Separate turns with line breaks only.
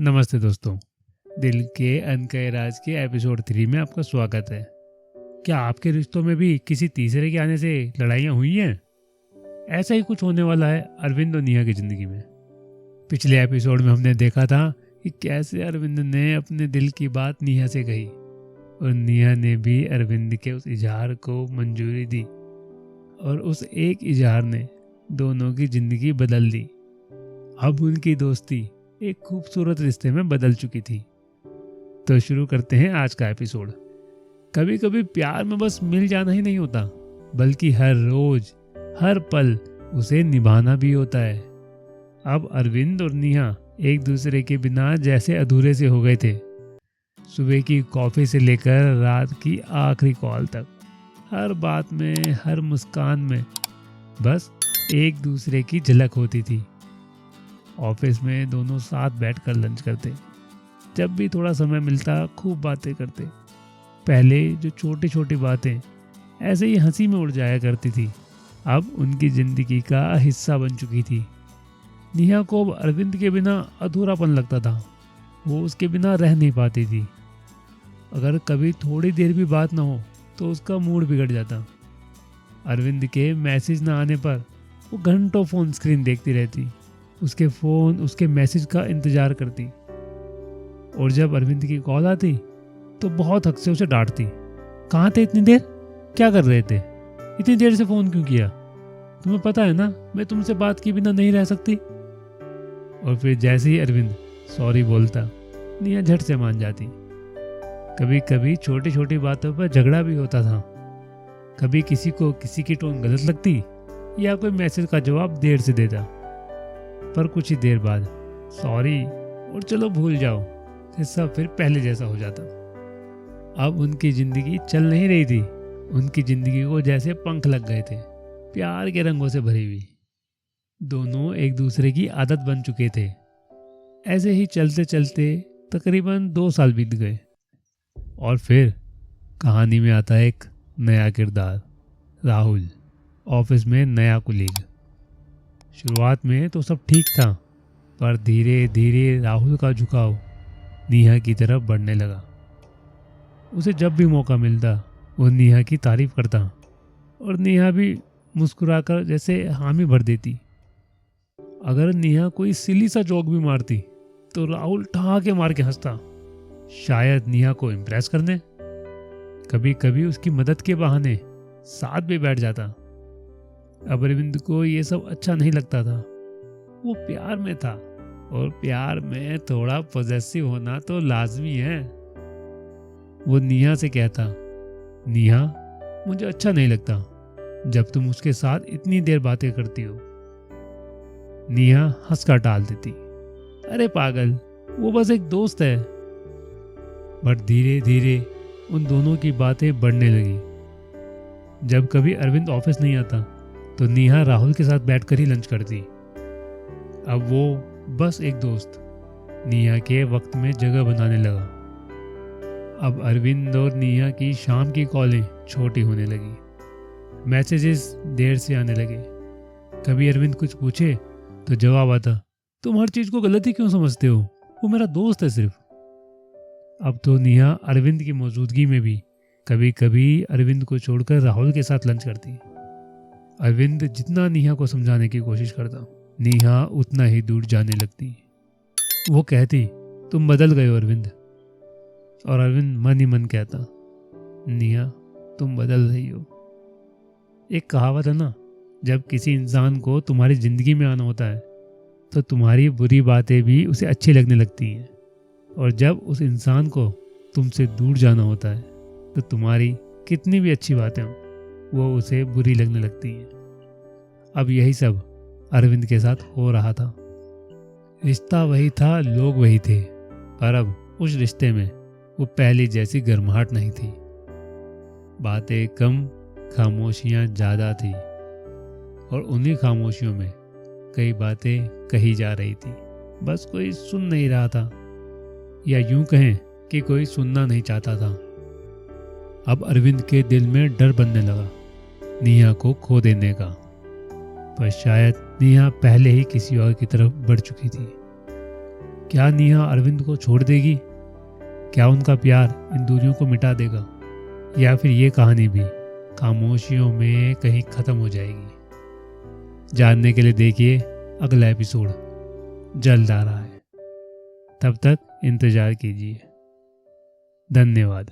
नमस्ते दोस्तों। दिल के अनकहे राज के एपिसोड 3 में आपका स्वागत है। क्या आपके रिश्तों में भी किसी तीसरे के आने से लड़ाइयाँ हुई हैं? ऐसा ही कुछ होने वाला है अरविंद और नेहा की ज़िंदगी में। पिछले एपिसोड में हमने देखा था कि कैसे अरविंद ने अपने दिल की बात नेहा से कही और नेहा ने भी अरविंद के उस इजहार को मंजूरी दी और उस एक इजहार ने दोनों की ज़िंदगी बदल दी। अब उनकी दोस्ती एक खूबसूरत रिश्ते में बदल चुकी थी। तो शुरू करते हैं आज का एपिसोड। कभी कभी प्यार में बस मिल जाना ही नहीं होता, बल्कि हर रोज हर पल उसे निभाना भी होता है। अब अरविंद और नेहा एक दूसरे के बिना जैसे अधूरे से हो गए थे। सुबह की कॉफी से लेकर रात की आखिरी कॉल तक, हर बात में, हर मुस्कान में बस एक दूसरे की झलक होती थी। ऑफिस में दोनों साथ बैठकर लंच करते, जब भी थोड़ा समय मिलता खूब बातें करते। पहले जो छोटी छोटी बातें ऐसे ही हंसी में उड़ जाया करती थी, अब उनकी ज़िंदगी का हिस्सा बन चुकी थी। नेहा को अब अरविंद के बिना अधूरापन लगता था, वो उसके बिना रह नहीं पाती थी। अगर कभी थोड़ी देर भी बात ना हो तो उसका मूड बिगड़ जाता। अरविंद के मैसेज ना आने पर वो घंटों फ़ोन स्क्रीन देखती रहती, उसके मैसेज का इंतज़ार करती। और जब अरविंद की कॉल आती तो बहुत हक से उसे डांटती। कहाँ थे इतनी देर? क्या कर रहे थे? इतनी देर से फ़ोन क्यों किया? तुम्हें पता है ना मैं तुमसे बात किए बिना नहीं रह सकती। और फिर जैसे ही अरविंद सॉरी बोलता, नेहा झट से मान जाती। कभी कभी छोटी छोटी बातों पर झगड़ा भी होता था। कभी किसी को किसी की टोन गलत लगती या कोई मैसेज का जवाब देर से देता, पर कुछ ही देर बाद सॉरी और चलो भूल जाओ से सब फिर पहले जैसा हो जाता। अब उनकी ज़िंदगी चल नहीं रही थी, उनकी ज़िंदगी को जैसे पंख लग गए थे, प्यार के रंगों से भरी हुई। दोनों एक दूसरे की आदत बन चुके थे। ऐसे ही चलते चलते तकरीबन 2 साल बीत गए और फिर कहानी में आता है एक नया किरदार, राहुल, ऑफिस में नया कुलीग। शुरुआत में तो सब ठीक था, पर धीरे धीरे राहुल का झुकाव नेहा की तरफ बढ़ने लगा। उसे जब भी मौका मिलता वो नेहा की तारीफ करता और नेहा भी मुस्कुराकर जैसे हामी भर देती। अगर नेहा कोई सिली सा जोक भी मारती तो राहुल ठहाके मार के हंसता, शायद नेहा को इम्प्रेस करने। कभी कभी उसकी मदद के बहाने साथ भी बैठ जाता। अब अरविंद को ये सब अच्छा नहीं लगता था। वो प्यार में था और प्यार में थोड़ा पॉजेसिव होना तो लाजमी है। वो नेहा से कहता, नेहा मुझे अच्छा नहीं लगता जब तुम उसके साथ इतनी देर बातें करती हो। नेहा हंसकर टाल देती, अरे पागल, वो बस एक दोस्त है। पर धीरे धीरे उन दोनों की बातें बढ़ने लगी। जब कभी अरविंद ऑफिस नहीं आता तो नेहा राहुल के साथ बैठकर ही लंच करती। अब वो बस एक दोस्त नेहा के वक्त में जगह बनाने लगा। अब अरविंद और नेहा की शाम की कॉलें छोटी होने लगी, मैसेजेस देर से आने लगे। कभी अरविंद कुछ पूछे तो जवाब आता, तुम हर चीज़ को गलत ही क्यों समझते हो, वो मेरा दोस्त है सिर्फ। अब तो नेहा अरविंद की मौजूदगी में भी कभी कभी अरविंद को छोड़कर राहुल के साथ लंच करती। अरविंद जितना नेहा को समझाने की कोशिश करता, नेहा उतना ही दूर जाने लगती। वो कहती, तुम बदल गए हो अरविंद। और अरविंद मन ही मन कहता, नेहा तुम बदल रही हो। एक कहावत है ना, जब किसी इंसान को तुम्हारी ज़िंदगी में आना होता है तो तुम्हारी बुरी बातें भी उसे अच्छी लगने लगती हैं, और जब उस इंसान को तुमसे दूर जाना होता है तो तुम्हारी कितनी भी अच्छी बातें हों वो उसे बुरी लगने लगती हैं। अब यही सब अरविंद के साथ हो रहा था। रिश्ता वही था, लोग वही थे, पर अब उस रिश्ते में वो पहली जैसी गर्माहट नहीं थी। बातें कम, खामोशियाँ ज़्यादा थी, और उन्हीं खामोशियों में कई बातें कही जा रही थी, बस कोई सुन नहीं रहा था, या यूं कहें कि कोई सुनना नहीं चाहता था। अब अरविंद के दिल में डर बनने लगा नेहा को खो देने का, पर शायद नेहा पहले ही किसी और की तरफ बढ़ चुकी थी। क्या नेहा अरविंद को छोड़ देगी? क्या उनका प्यार इन दूरियों को मिटा देगा, या फिर ये कहानी भी खामोशियों में कहीं खत्म हो जाएगी? जानने के लिए देखिए अगला एपिसोड जल्द आ रहा है। तब तक इंतजार कीजिए। धन्यवाद।